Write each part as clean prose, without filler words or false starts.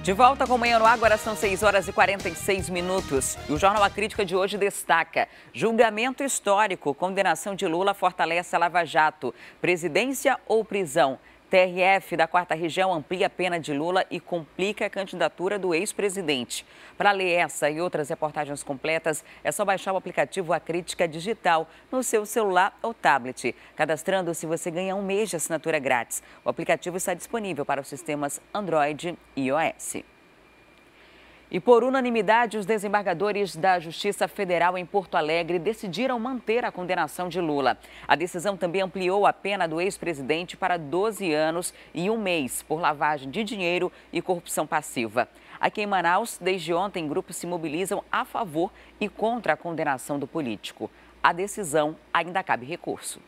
De volta com o Manhã no Ar, agora são 6 horas e 46 minutos. E o Jornal A Crítica de hoje destaca: julgamento histórico, condenação de Lula fortalece a Lava Jato. Presidência ou prisão? TRF da 4ª Região amplia a pena de Lula e complica a candidatura do ex-presidente. Para ler essa e outras reportagens completas, é só baixar o aplicativo A Crítica Digital no seu celular ou tablet. Cadastrando-se, você ganha 1 mês de assinatura grátis. O aplicativo está disponível para os sistemas Android e iOS. E por unanimidade, os desembargadores da Justiça Federal em Porto Alegre decidiram manter a condenação de Lula. A decisão também ampliou a pena do ex-presidente para 12 anos e 1 mês por lavagem de dinheiro e corrupção passiva. Aqui em Manaus, desde ontem, grupos se mobilizam a favor e contra a condenação do político. A decisão ainda cabe recurso.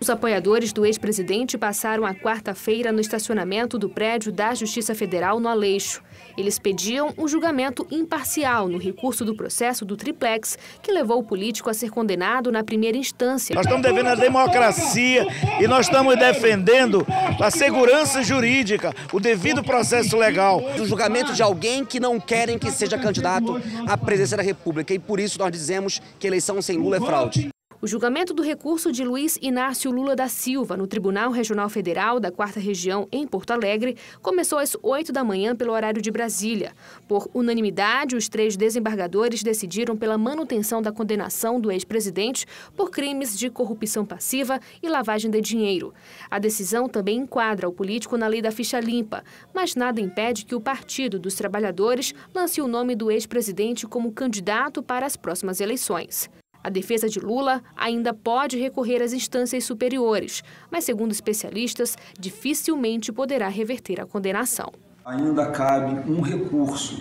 Os apoiadores do ex-presidente passaram a quarta-feira no estacionamento do prédio da Justiça Federal no Aleixo. Eles pediam um julgamento imparcial no recurso do processo do triplex, que levou o político a ser condenado na primeira instância. Nós estamos defendendo a democracia e nós estamos defendendo a segurança jurídica, o devido processo legal. O julgamento de alguém que não querem que seja candidato à presidência da República, e por isso nós dizemos que eleição sem Lula é fraude. O julgamento do recurso de Luiz Inácio Lula da Silva no Tribunal Regional Federal da 4ª Região em Porto Alegre começou às 8 da manhã pelo horário de Brasília. Por unanimidade, os 3 desembargadores decidiram pela manutenção da condenação do ex-presidente por crimes de corrupção passiva e lavagem de dinheiro. A decisão também enquadra o político na lei da ficha limpa, mas nada impede que o Partido dos Trabalhadores lance o nome do ex-presidente como candidato para as próximas eleições. A defesa de Lula ainda pode recorrer às instâncias superiores, mas, segundo especialistas, dificilmente poderá reverter a condenação. Ainda cabe um recurso,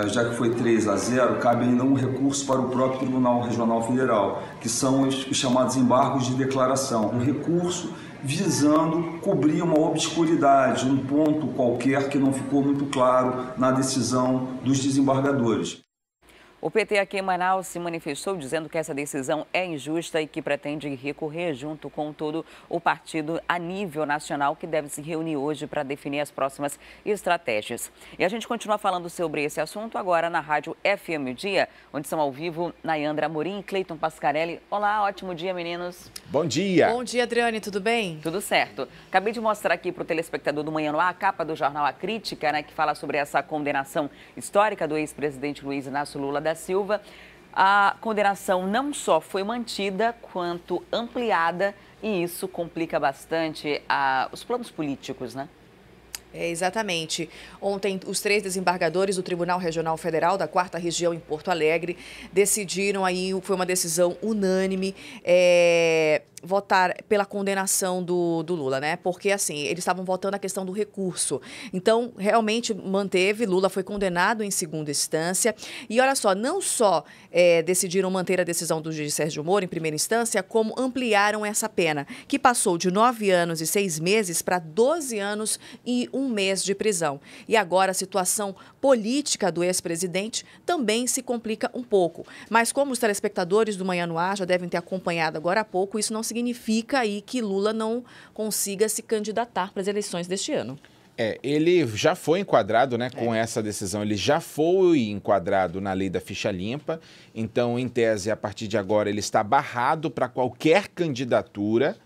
já que foi 3-0, cabe ainda um recurso para o próprio Tribunal Regional Federal, que são os chamados embargos de declaração. Um recurso visando cobrir uma obscuridade, um ponto qualquer que não ficou muito claro na decisão dos desembargadores. O PT aqui em Manaus se manifestou dizendo que essa decisão é injusta e que pretende recorrer junto com todo o partido a nível nacional, que deve se reunir hoje para definir as próximas estratégias. E a gente continua falando sobre esse assunto agora na Rádio FM o Dia, onde são ao vivo Nayandra Amorim e Cleiton Pascarelli. Olá, ótimo dia, meninos. Bom dia. Bom dia, Adriane, tudo bem? Tudo certo. Acabei de mostrar aqui para o telespectador do Manhã no Ar a capa do jornal A Crítica, né, que fala sobre essa condenação histórica do ex-presidente Luiz Inácio Lula da Silva. A condenação não só foi mantida, quanto ampliada, e isso complica bastante os planos políticos, né? Exatamente. Ontem, os 3 desembargadores do Tribunal Regional Federal da 4ª Região em Porto Alegre decidiram aí, foi uma decisão unânime, votar pela condenação do Lula, né? Porque, assim, eles estavam votando a questão do recurso. Então, realmente manteve, Lula foi condenado em segunda instância. E olha só, não só decidiram manter a decisão do juiz Sérgio Moro em primeira instância, como ampliaram essa pena, que passou de 9 anos e 6 meses para 12 anos e 1 mês de prisão. E agora a situação política do ex-presidente também se complica um pouco. Mas como os telespectadores do Manhã no Ar já devem ter acompanhado agora há pouco, isso não significa aí que Lula não consiga se candidatar para as eleições deste ano. Ele já foi enquadrado, né, com essa decisão, ele já foi enquadrado na lei da ficha limpa, então, em tese, a partir de agora, ele está barrado para qualquer candidatura.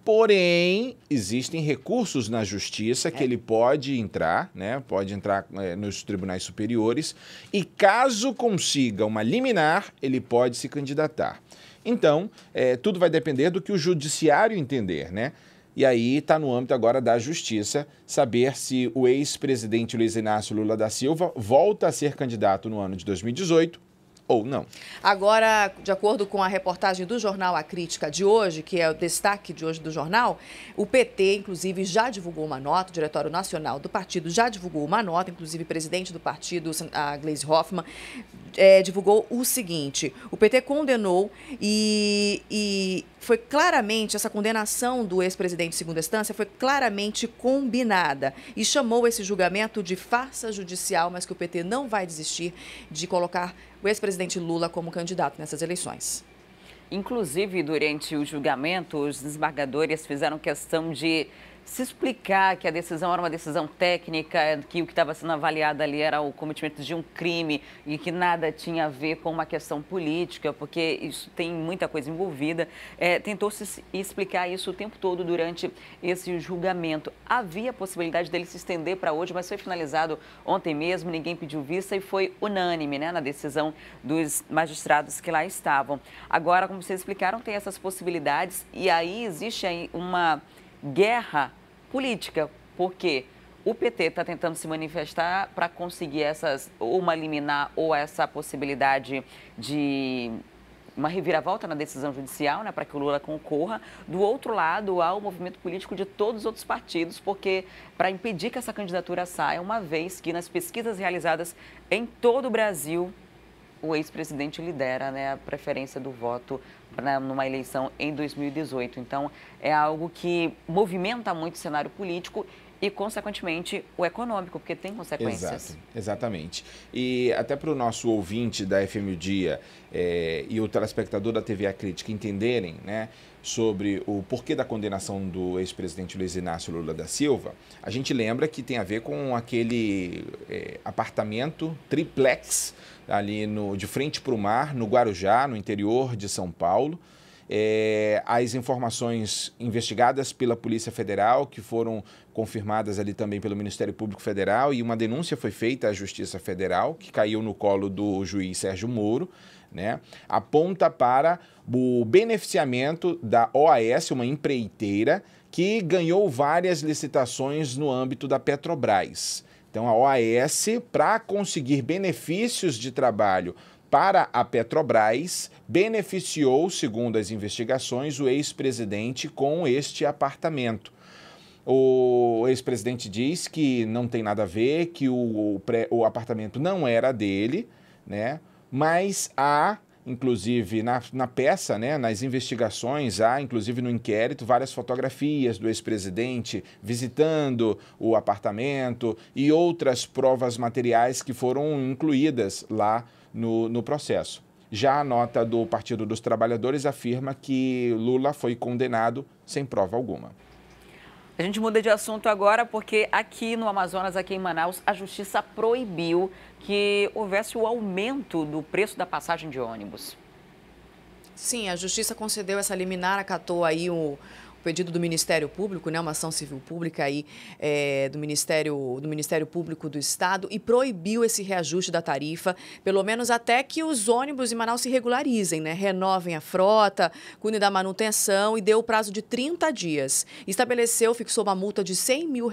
Porém, existem recursos na justiça que ele pode entrar, né? Pode entrar nos tribunais superiores e, caso consiga uma liminar, ele pode se candidatar. Então, tudo vai depender do que o judiciário entender, né? E aí está no âmbito agora da justiça saber se o ex-presidente Luiz Inácio Lula da Silva volta a ser candidato no ano de 2018 ou não. Agora, de acordo com a reportagem do jornal A Crítica de hoje, que é o destaque de hoje do jornal, o PT, inclusive, já divulgou uma nota, o Diretório Nacional do Partido já divulgou uma nota, inclusive o presidente do partido, a Gleisi Hoffmann, divulgou o seguinte: o PT condenou e foi claramente, essa condenação do ex-presidente de segunda instância foi claramente combinada e chamou esse julgamento de farsa judicial, mas que o PT não vai desistir de colocar o ex-presidente Lula como candidato nessas eleições. Inclusive, durante o julgamento, os desembargadores fizeram questão de se explicar que a decisão era uma decisão técnica, que o que estava sendo avaliado ali era o cometimento de um crime e que nada tinha a ver com uma questão política, porque isso tem muita coisa envolvida. Tentou-se explicar isso o tempo todo durante esse julgamento. Havia a possibilidade dele se estender para hoje, mas foi finalizado ontem mesmo, ninguém pediu vista e foi unânime, né, na decisão dos magistrados que lá estavam. Agora, como vocês explicaram, tem essas possibilidades e aí existe aí uma guerra política, porque o PT está tentando se manifestar para conseguir ou uma liminar ou essa possibilidade de uma reviravolta na decisão judicial, né, para que o Lula concorra. Do outro lado, há o movimento político de todos os outros partidos, porque para impedir que essa candidatura saia, uma vez que nas pesquisas realizadas em todo o Brasil, o ex-presidente lidera, né, a preferência do voto numa eleição em 2018. Então, é algo que movimenta muito o cenário político e, consequentemente, o econômico, porque tem consequências. Exato, exatamente. E até para o nosso ouvinte da FM o Dia e o telespectador da TV A Crítica entenderem, né, sobre o porquê da condenação do ex-presidente Luiz Inácio Lula da Silva, a gente lembra que tem a ver com aquele apartamento triplex ali de frente para o mar, no Guarujá, no interior de São Paulo. As informações investigadas pela Polícia Federal, que foram confirmadas ali também pelo Ministério Público Federal, e uma denúncia foi feita à Justiça Federal, que caiu no colo do juiz Sérgio Moro, né, aponta para o beneficiamento da OAS, uma empreiteira, que ganhou várias licitações no âmbito da Petrobras. Então, a OAS, para conseguir benefícios de trabalho para a Petrobras, beneficiou, segundo as investigações, o ex-presidente com este apartamento. O ex-presidente diz que não tem nada a ver, que o apartamento não era dele, né? Mas há, inclusive, na peça, né, nas investigações, há, inclusive no inquérito, várias fotografias do ex-presidente visitando o apartamento e outras provas materiais que foram incluídas lá no processo. Já a nota do Partido dos Trabalhadores afirma que Lula foi condenado sem prova alguma. A gente muda de assunto agora porque aqui no Amazonas, aqui em Manaus, a Justiça proibiu que houvesse o aumento do preço da passagem de ônibus. Sim, a Justiça concedeu essa liminar, acatou aí o pedido do Ministério Público, né, uma ação civil pública aí, do Ministério Público do Estado, e proibiu esse reajuste da tarifa, pelo menos até que os ônibus em Manaus se regularizem, né, renovem a frota, cuidem da manutenção, e deu o prazo de 30 dias. Fixou uma multa de R$100 mil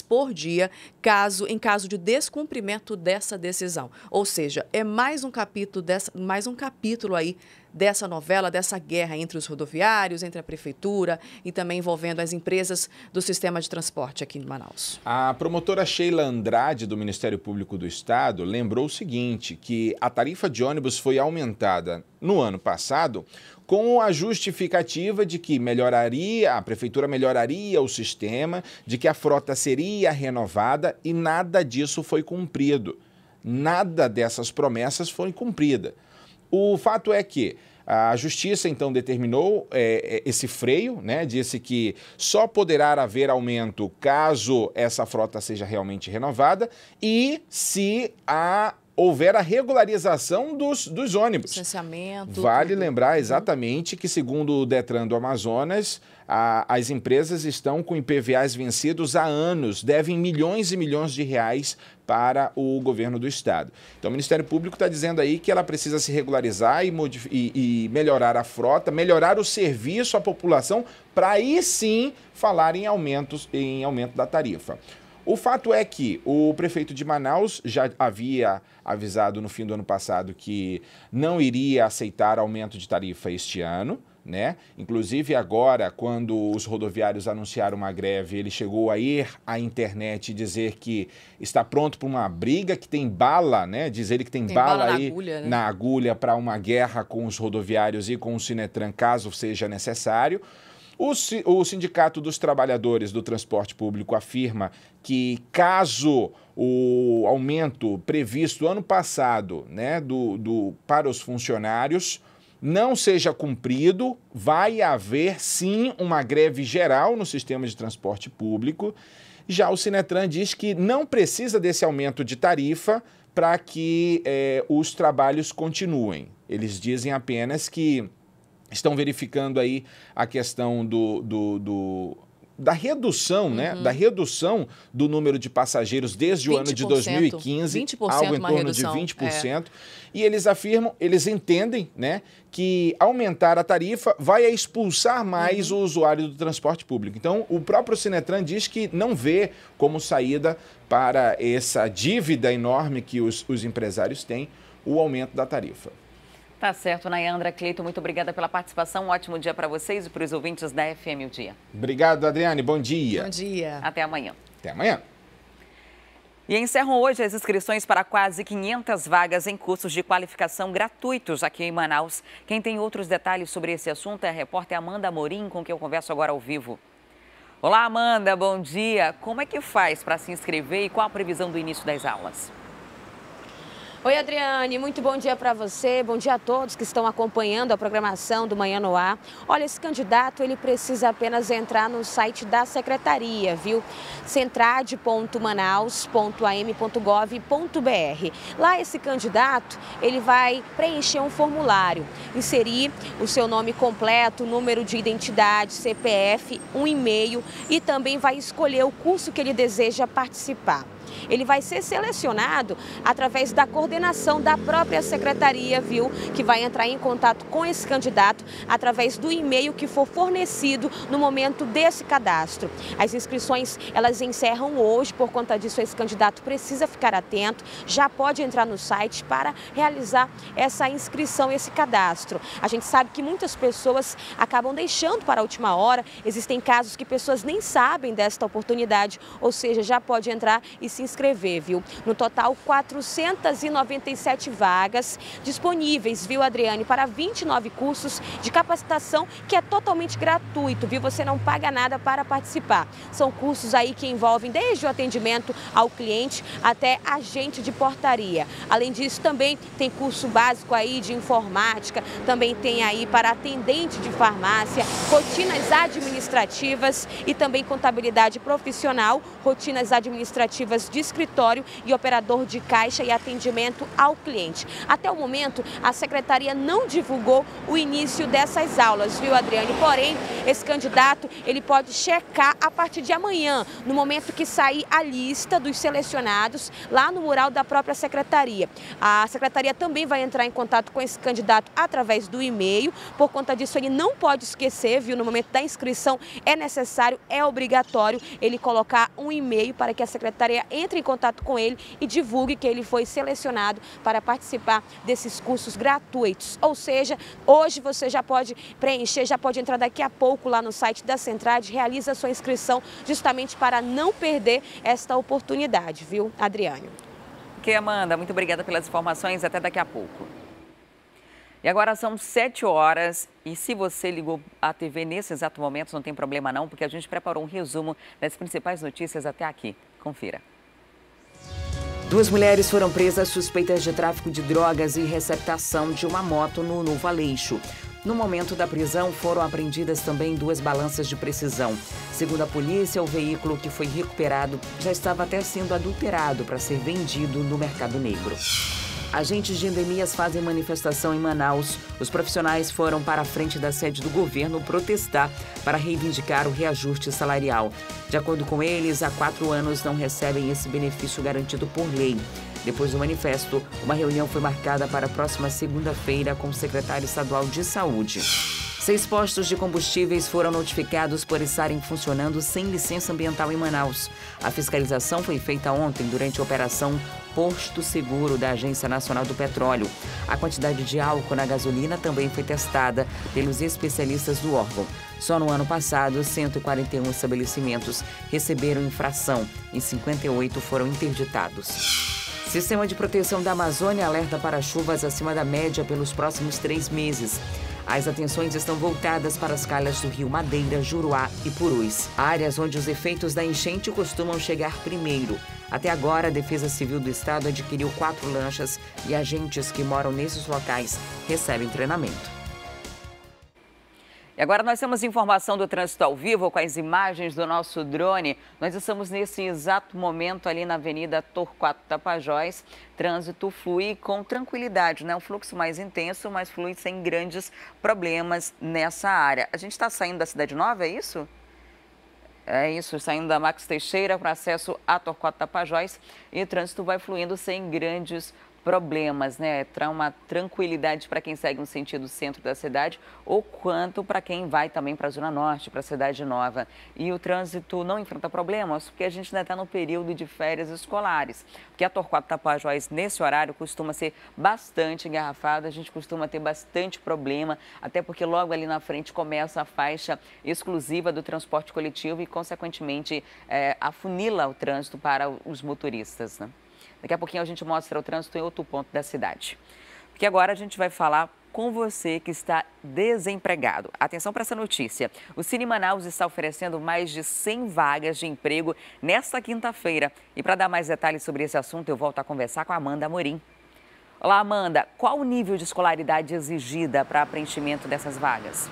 por dia, em caso de descumprimento dessa decisão. Ou seja, é mais um capítulo aí dessa novela, dessa guerra entre os rodoviários, entre a prefeitura e também envolvendo as empresas do sistema de transporte aqui em Manaus. A promotora Sheila Andrade, do Ministério Público do Estado, lembrou o seguinte, que a tarifa de ônibus foi aumentada no ano passado com a justificativa de que a prefeitura melhoraria o sistema, de que a frota seria renovada, e nada disso foi cumprido. Nada dessas promessas foi cumprida. O fato é que a Justiça, então, determinou esse freio, né? Disse que só poderá haver aumento caso essa frota seja realmente renovada e se houver a regularização dos ônibus. Licenciamento. Vale lembrar exatamente que, segundo o Detran do Amazonas, as empresas estão com IPVAs vencidos há anos, devem milhões e milhões de reais para o governo do Estado. Então, o Ministério Público está dizendo aí que ela precisa se regularizar e melhorar a frota, melhorar o serviço à população, para aí sim falar em aumento da tarifa. O fato é que o prefeito de Manaus já havia avisado no fim do ano passado que não iria aceitar aumento de tarifa este ano, né? Inclusive agora, quando os rodoviários anunciaram uma greve, ele chegou a ir à internet e dizer que está pronto para uma briga, que tem bala, né? Diz ele que tem bala aí na agulha para uma guerra com os rodoviários e com o Sinetran, caso seja necessário. O Sindicato dos Trabalhadores do Transporte Público afirma que, caso o aumento previsto ano passado, né, para os funcionários, não seja cumprido, vai haver sim uma greve geral no sistema de transporte público. Já o Sinetran diz que não precisa desse aumento de tarifa para que os trabalhos continuem. Eles dizem apenas que estão verificando aí a questão da redução, né? Da redução do número de passageiros desde o ano de 2015, 20% algo em torno de 20%. E eles afirmam, eles entendem, né, que aumentar a tarifa vai expulsar mais o usuário do transporte público. Então, o próprio Sinetran diz que não vê como saída para essa dívida enorme que os empresários têm, o aumento da tarifa. Tá certo, Nayandra. Cleiton, muito obrigada pela participação. Um ótimo dia para vocês e para os ouvintes da FM O Dia. Obrigado, Adriane. Bom dia. Bom dia. Até amanhã. Até amanhã. E encerram hoje as inscrições para quase 500 vagas em cursos de qualificação gratuitos aqui em Manaus. Quem tem outros detalhes sobre esse assunto é a repórter Amanda Amorim, com quem eu converso agora ao vivo. Olá, Amanda. Bom dia. Como é que faz para se inscrever e qual a previsão do início das aulas? Oi, Adriane, muito bom dia para você, bom dia a todos que estão acompanhando a programação do Manhã no Ar. Olha, esse candidato, ele precisa apenas entrar no site da secretaria, viu? centrade.manaus.am.gov.br. Lá esse candidato, ele vai preencher um formulário, inserir o seu nome completo, número de identidade, CPF, um e-mail e também vai escolher o curso que ele deseja participar. Ele vai ser selecionado através da coordenação da própria secretaria, viu? Que vai entrar em contato com esse candidato através do e-mail que for fornecido no momento desse cadastro. As inscrições, elas encerram hoje, por conta disso esse candidato precisa ficar atento, já pode entrar no site para realizar essa inscrição, esse cadastro. A gente sabe que muitas pessoas acabam deixando para a última hora, existem casos que pessoas nem sabem desta oportunidade, ou seja, já pode entrar e se inscrever, viu? No total, 497 vagas disponíveis, viu, Adriane, para 29 cursos de capacitação que é totalmente gratuito, viu? Você não paga nada para participar. São cursos aí que envolvem desde o atendimento ao cliente até agente de portaria. Além disso, também tem curso básico aí de informática, também tem aí para atendente de farmácia, rotinas administrativas e também contabilidade profissional, rotinas administrativas de escritório e operador de caixa e atendimento ao cliente. Até o momento, a secretaria não divulgou o início dessas aulas, viu, Adriane? Porém, esse candidato, ele pode checar a partir de amanhã, no momento que sair a lista dos selecionados lá no mural da própria secretaria. A secretaria também vai entrar em contato com esse candidato através do e-mail. Por conta disso, ele não pode esquecer, viu? No momento da inscrição, é necessário, é obrigatório ele colocar um e-mail para que a secretaria entre em contato com ele e divulgue que ele foi selecionado para participar desses cursos gratuitos. Ou seja, hoje você já pode preencher, já pode entrar daqui a pouco lá no site da Centrade, realiza a sua inscrição justamente para não perder esta oportunidade, viu, Adriane? Ok, Amanda, muito obrigada pelas informações, até daqui a pouco. E agora são 7 horas e se você ligou a TV nesse exato momento, não tem problema não, porque a gente preparou um resumo das principais notícias até aqui. Confira. 2 mulheres foram presas suspeitas de tráfico de drogas e receptação de uma moto no Novo Aleixo. No momento da prisão, foram apreendidas também 2 balanças de precisão. Segundo a polícia, o veículo que foi recuperado já estava até sendo adulterado para ser vendido no mercado negro. Agentes de endemias fazem manifestação em Manaus. Os profissionais foram para a frente da sede do governo protestar para reivindicar o reajuste salarial. De acordo com eles, há 4 anos não recebem esse benefício garantido por lei. Depois do manifesto, uma reunião foi marcada para a próxima segunda-feira com o secretário estadual de Saúde. 6 postos de combustíveis foram notificados por estarem funcionando sem licença ambiental em Manaus. A fiscalização foi feita ontem durante a operação Posto Seguro da Agência Nacional do Petróleo. A quantidade de álcool na gasolina também foi testada pelos especialistas do órgão. Só no ano passado, 141 estabelecimentos receberam infração e 58 foram interditados. Sistema de Proteção da Amazônia alerta para chuvas acima da média pelos próximos 3 meses. As atenções estão voltadas para as calhas do rio Madeira, Juruá e Purus, áreas onde os efeitos da enchente costumam chegar primeiro. Até agora, a Defesa Civil do Estado adquiriu 4 lanchas e agentes que moram nesses locais recebem treinamento. E agora nós temos informação do trânsito ao vivo com as imagens do nosso drone. Nós estamos nesse exato momento ali na Avenida Torquato Tapajós. Trânsito flui com tranquilidade, né? Um fluxo mais intenso, mas flui sem grandes problemas nessa área. A gente está saindo da Cidade Nova, é isso? É isso, saindo da Max Teixeira para acesso a Torquato Tapajós, e o trânsito vai fluindo sem grandes problemas, né? Uma tranquilidade para quem segue no sentido centro da cidade, ou quanto para quem vai também para a Zona Norte, para a Cidade Nova. E o trânsito não enfrenta problemas, porque a gente ainda está no período de férias escolares. Porque a Torquato Tapajós, nesse horário, costuma ser bastante engarrafada, a gente costuma ter bastante problema, até porque logo ali na frente começa a faixa exclusiva do transporte coletivo e, consequentemente, afunila o trânsito para os motoristas, né? Daqui a pouquinho a gente mostra o trânsito em outro ponto da cidade. Porque agora a gente vai falar com você que está desempregado. Atenção para essa notícia. O Cine Manaus está oferecendo mais de 100 vagas de emprego nesta quinta-feira. E para dar mais detalhes sobre esse assunto, eu volto a conversar com a Amanda Amorim. Olá, Amanda. Qual o nível de escolaridade exigida para preenchimento dessas vagas?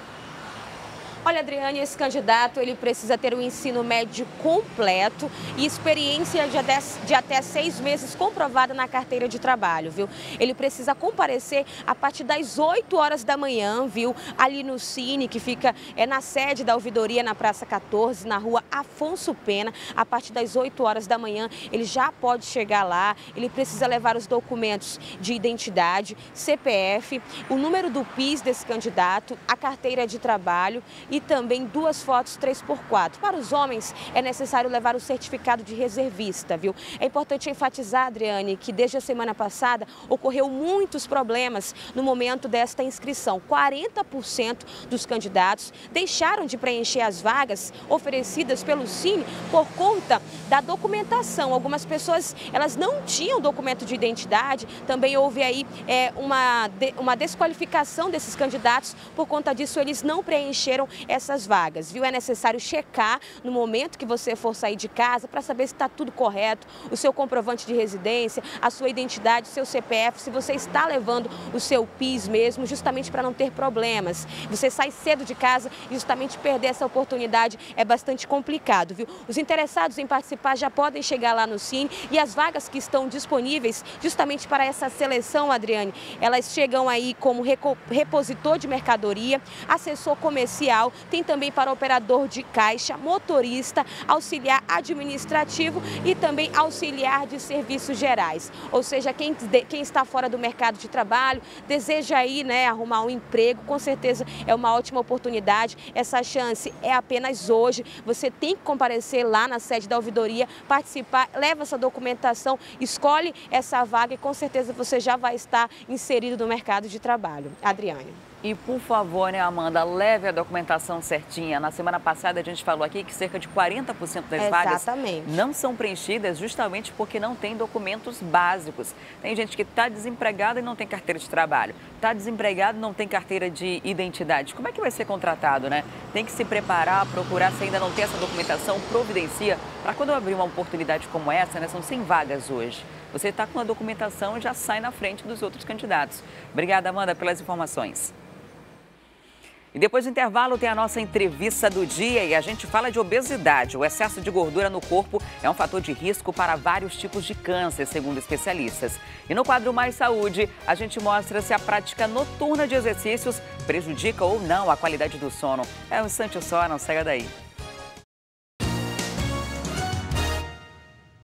Olha, Adriane, esse candidato ele precisa ter o ensino médio completo e experiência de até 6 meses comprovada na carteira de trabalho, viu? Ele precisa comparecer a partir das 8 horas da manhã, viu? Ali no Cine, que fica na sede da ouvidoria na Praça 14, na rua Afonso Pena. A partir das 8 horas da manhã, ele já pode chegar lá. Ele precisa levar os documentos de identidade, CPF, o número do PIS desse candidato, a carteira de trabalho e também 2 fotos 3x4. Para os homens, é necessário levar o certificado de reservista, viu? É importante enfatizar, Adriane, que desde a semana passada ocorreu muitos problemas no momento desta inscrição. 40% dos candidatos deixaram de preencher as vagas oferecidas pelo Cine por conta da documentação. Algumas pessoas, elas não tinham documento de identidade, também houve aí uma desqualificação desses candidatos. Por conta disso, eles não preencheram essas vagas, viu? É necessário checar no momento que você for sair de casa para saber se está tudo correto, o seu comprovante de residência, a sua identidade, o seu CPF, se você está levando o seu PIS mesmo, justamente para não ter problemas. Você sai cedo de casa e justamente perder essa oportunidade é bastante complicado, viu? Os interessados em participar já podem chegar lá no Cine e as vagas que estão disponíveis justamente para essa seleção, Adriane, elas chegam aí como repositor de mercadoria, assessor comercial, tem também para operador de caixa, motorista, auxiliar administrativo e também auxiliar de serviços gerais. Ou seja, quem está fora do mercado de trabalho, deseja aí, né, arrumar um emprego, com certeza é uma ótima oportunidade. Essa chance é apenas hoje. Você tem que comparecer lá na sede da ouvidoria, participar, leva essa documentação, escolhe essa vaga e com certeza você já vai estar inserido no mercado de trabalho. Adriane. E, por favor, né, Amanda, leve a documentação certinha. Na semana passada, a gente falou aqui que cerca de 40% das vagas não são preenchidas justamente porque não tem documentos básicos. Tem gente que está desempregada e não tem carteira de trabalho. Está desempregado e não tem carteira de identidade. Como é que vai ser contratado, né? Tem que se preparar, procurar, se ainda não tem essa documentação, providencia. Para quando eu abrir uma oportunidade como essa, né, são 100 vagas hoje. Você está com a documentação e já sai na frente dos outros candidatos. Obrigada, Amanda, pelas informações. E depois do intervalo tem a nossa entrevista do dia e a gente fala de obesidade. O excesso de gordura no corpo é um fator de risco para vários tipos de câncer, segundo especialistas. E no quadro Mais Saúde, a gente mostra se a prática noturna de exercícios prejudica ou não a qualidade do sono. É um instante só, não saia daí.